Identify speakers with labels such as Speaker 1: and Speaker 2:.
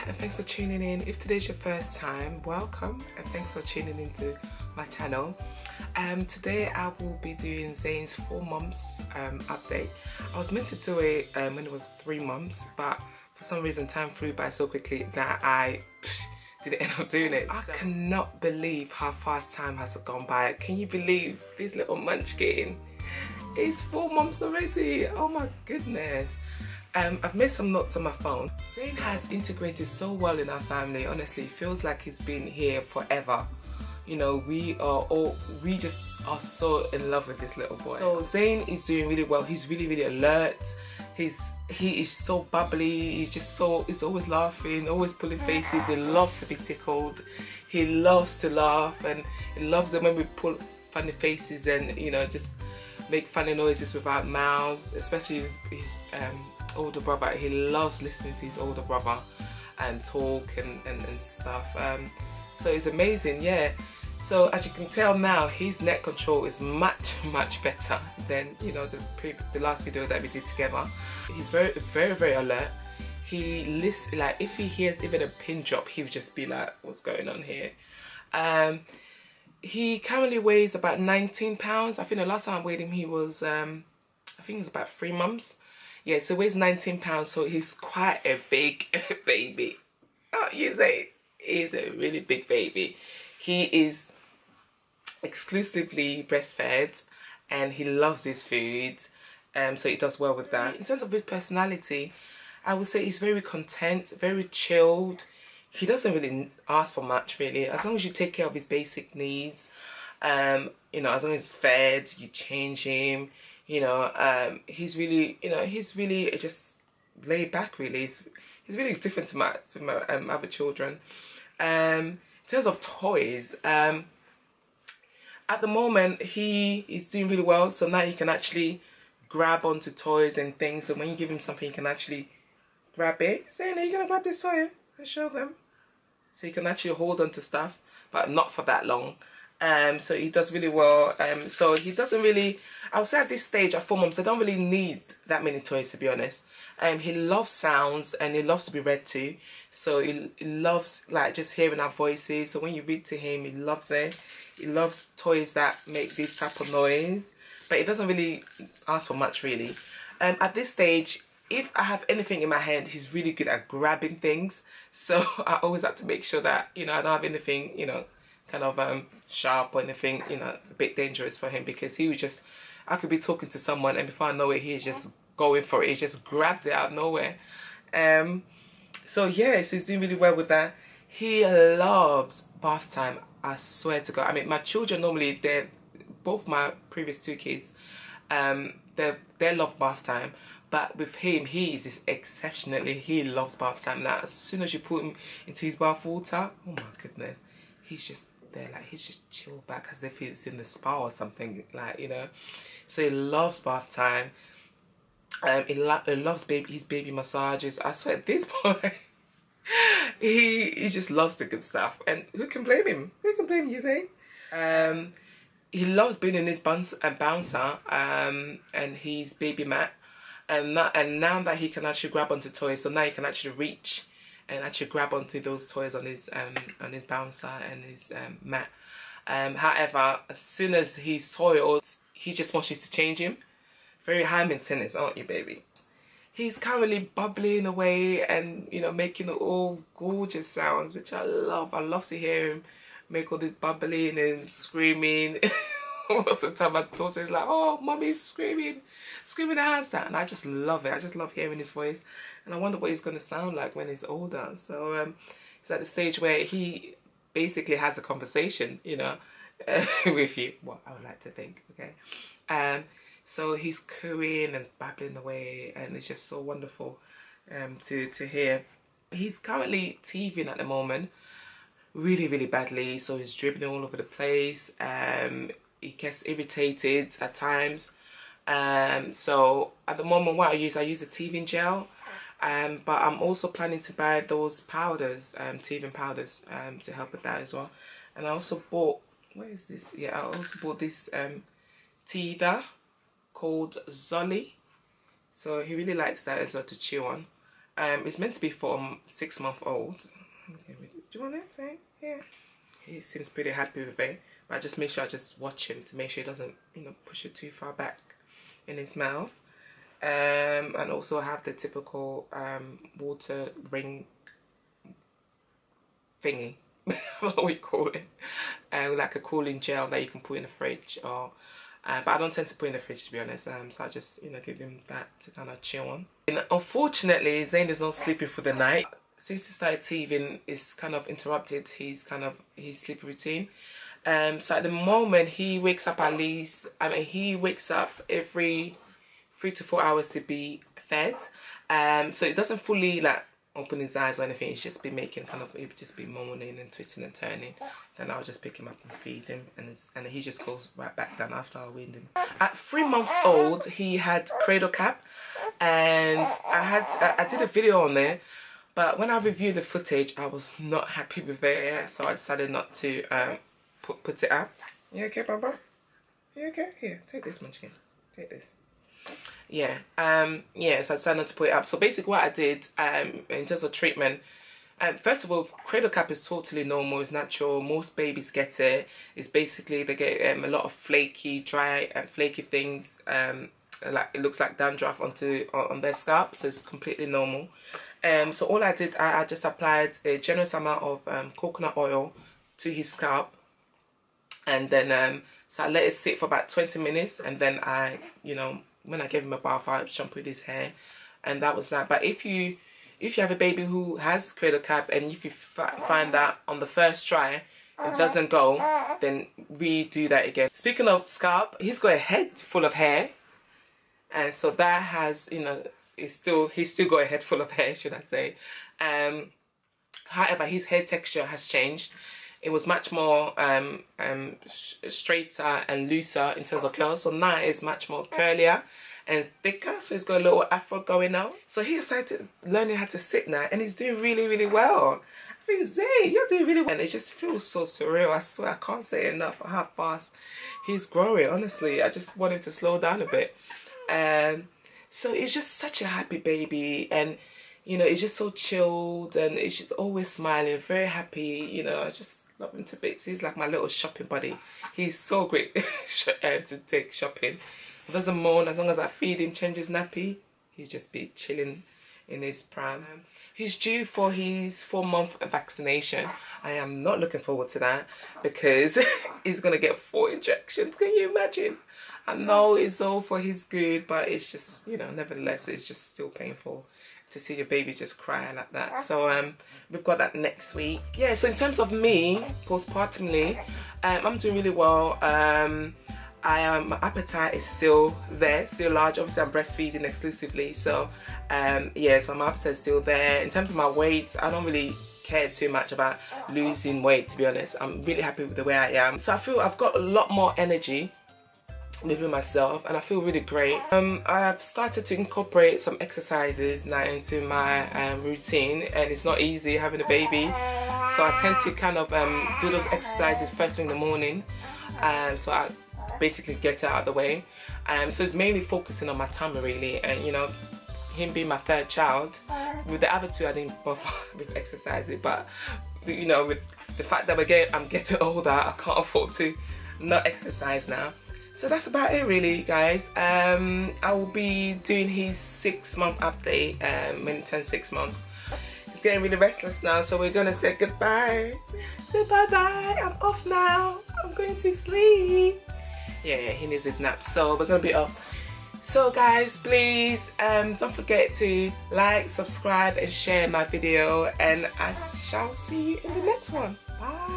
Speaker 1: and thanks for tuning in. If today's your first time, welcome and thanks for tuning into my channel. Today I will be doing Zayn's 4 months update. I was meant to do it when it was 3 months, but for some reason time flew by so quickly that I didn't end up doing it. I cannot believe how fast time has gone by. Can you believe this little munchkin is 4 months already? Oh my goodness. I've made some notes on my phone. Zayn has integrated so well in our family. Honestly, it feels like he's been here forever. You know, we just are so in love with this little boy. So Zayn is doing really well. He's really alert. He is so bubbly. He's always laughing, always pulling faces. He loves to be tickled. He loves to laugh, and he loves it when we pull funny faces and, you know, just make funny noises with our mouths. Especially his older brother. He loves listening to his older brother and talk and stuff. So it's amazing, yeah. So as you can tell now, his neck control is much better than, you know, the last video that we did together. He's very alert. He listens, like if he hears even a pin drop, he would just be like, what's going on here? He currently weighs about 19 pounds. I think the last time I weighed him, he was I think it was about 3 months. Yeah, so he weighs 19 pounds, so he's quite a big baby. Oh, you say he's a really big baby. He is exclusively breastfed and he loves his food, so he does well with that. In terms of his personality, I would say he's very content, very chilled. He doesn't really ask for much, really, as long as you take care of his basic needs. You know, as long as he's fed, you change him, you know. He's really, you know, he's really just laid back, really. He's really different to my other children. In terms of toys, at the moment he is doing really well, so now he can actually grab onto toys and things. So when you give him something, he can actually grab it. Say, are you gonna grab this toy and show them? So he can actually hold onto stuff, but not for that long. So he does really well. So he doesn't really, I would say at this stage at 4 months, they don't really need that many toys, to be honest. He loves sounds and he loves to be read to. So he loves like just hearing our voices. So when you read to him, he loves it. He loves toys that make this type of noise, but he doesn't really ask for much, really. At this stage, if I have anything in my hand, he's really good at grabbing things. So I always have to make sure that, you know, I don't have anything, you know, kind of sharp or anything, you know, a bit dangerous for him, because he would just, I could be talking to someone and before I know it, he's just going for it. He just grabs it out of nowhere. So yeah, so he's doing really well with that. He loves bath time, I swear to God. I mean, my children normally, both my previous 2 kids, they love bath time. But with him, he is exceptionally, he loves bath time. Now, as soon as you put him into his bath water, oh my goodness, he's just there, like he's just chilled back as if he's in the spa or something, like, you know. So he loves bath time. He loves his baby massages. I swear, this boy, he just loves the good stuff. And who can blame him? Who can blame you, Zayn? He loves being in his bouncer and his baby mat. And now that he can actually grab onto toys, so now he can actually reach and actually grab onto those toys on his bouncer and his mat. However, as soon as he's soiled, he just wants you to change him. Very high maintenance, aren't you, baby? He's currently bubbling away and, you know, making all gorgeous sounds, which I love. I love to hear him make all this bubbling and screaming. Most of the time my daughter's like, oh, mommy's screaming her hands down. And I just love it. I just love hearing his voice. And I wonder what he's going to sound like when he's older. So he's at the stage where he basically has a conversation, you know, with you. What I would like to think, okay? So he's cooing and babbling away, and it's just so wonderful to hear. He's currently teething at the moment, really badly. So he's dribbling all over the place. He gets irritated at times. So at the moment, what I use a teething gel. But I'm also planning to buy those powders, teething powders, to help with that as well. And I also bought, where is this? Yeah, I also bought this teether called Zolly. So he really likes that as well to chew on. It's meant to be for a 6-month-old. Do you want it? Yeah. He seems pretty happy with it. But I just make sure I just watch him to make sure he doesn't, you know, push it too far back in his mouth. And also have the typical water ring thingy. What we call it. Like a cooling gel that you can put in the fridge. Or but I don't tend to put in the fridge, to be honest. So I just, you know, give him that to kind of chill on. And unfortunately, Zayn is not sleeping for the night. Since he started teething, it's kind of interrupted his sleep routine. So at the moment, he wakes up at least, he wakes up every 3 to 4 hours to be fed. So it doesn't fully like open his eyes or anything. He's just be making he would just be moaning and twisting and turning. Then I'll just pick him up and feed him, and he just goes right back down after I weaned him. At 3 months old, he had cradle cap, and I did a video on there. But when I reviewed the footage, I was not happy with it, so I decided not to put it up. You okay, Baba? You okay? Here, take this, Munchkin. Take this. Yeah, yeah, so I decided not to put it up. So basically what I did, in terms of treatment, first of all, cradle cap is totally normal, it's natural. Most babies get it. It's basically, they get a lot of flaky, dry and flaky things, like it looks like dandruff on their scalp, so it's completely normal. So all I did, I just applied a generous amount of coconut oil to his scalp, and then so I let it sit for about 20 minutes, and then I, you know, when I gave him a bath, I shampooed his hair, and that was that. But if you have a baby who has cradle cap, and if you find that on the first try it doesn't go, then redo that again. Speaking of scalp, he's got a head full of hair, and so that has, you know, he's still got a head full of hair, should I say. However, his hair texture has changed. It was much more straighter and looser in terms of curls. So now it's much more curlier and thicker. So he's got a little afro going on. So he started learning how to sit now, and he's doing really, really well. I think, Zay, you're doing really well. And it just feels so surreal. I swear, I can't say enough for how fast he's growing. Honestly, I just want him to slow down a bit. So it's just such a happy baby, and you know, it's just so chilled, and it's just always smiling, very happy. You know, I just love him to bits. He's like my little shopping buddy. He's so great to take shopping. He doesn't moan as long as I feed him, change his nappy. He'll just be chilling in his pram. He's due for his 4-month vaccination. I am not looking forward to that because he's gonna get 4 injections. Can you imagine? I know it's all for his good, but it's just, you know, nevertheless, it's just still painful to see your baby just cry like that. So we've got that next week. Yeah, so in terms of me, postpartumly, I'm doing really well. My appetite is still there, still large. Obviously, I'm breastfeeding exclusively, so yeah, so my appetite is still there. In terms of my weight, I don't really care too much about losing weight, to be honest. I'm really happy with the way I am. So I feel I've got a lot more energy within myself, and I feel really great. I've started to incorporate some exercises now into my routine, and it's not easy having a baby, so I tend to kind of do those exercises first thing in the morning, so I basically get it out of the way. So it's mainly focusing on my tummy really, and you know, him being my 3rd child, with the other 2 I didn't bother with exercising, but you know, with the fact that I'm getting older, I can't afford to not exercise now. So that's about it really, guys. I will be doing his 6-month update when it turns 6 months. He's getting really restless now, so we're gonna say goodbye. Say bye-bye, I'm off now. I'm going to sleep. Yeah, he needs his nap, so we're gonna be off. So guys, please don't forget to like, subscribe and share my video, and I shall see you in the next one. Bye.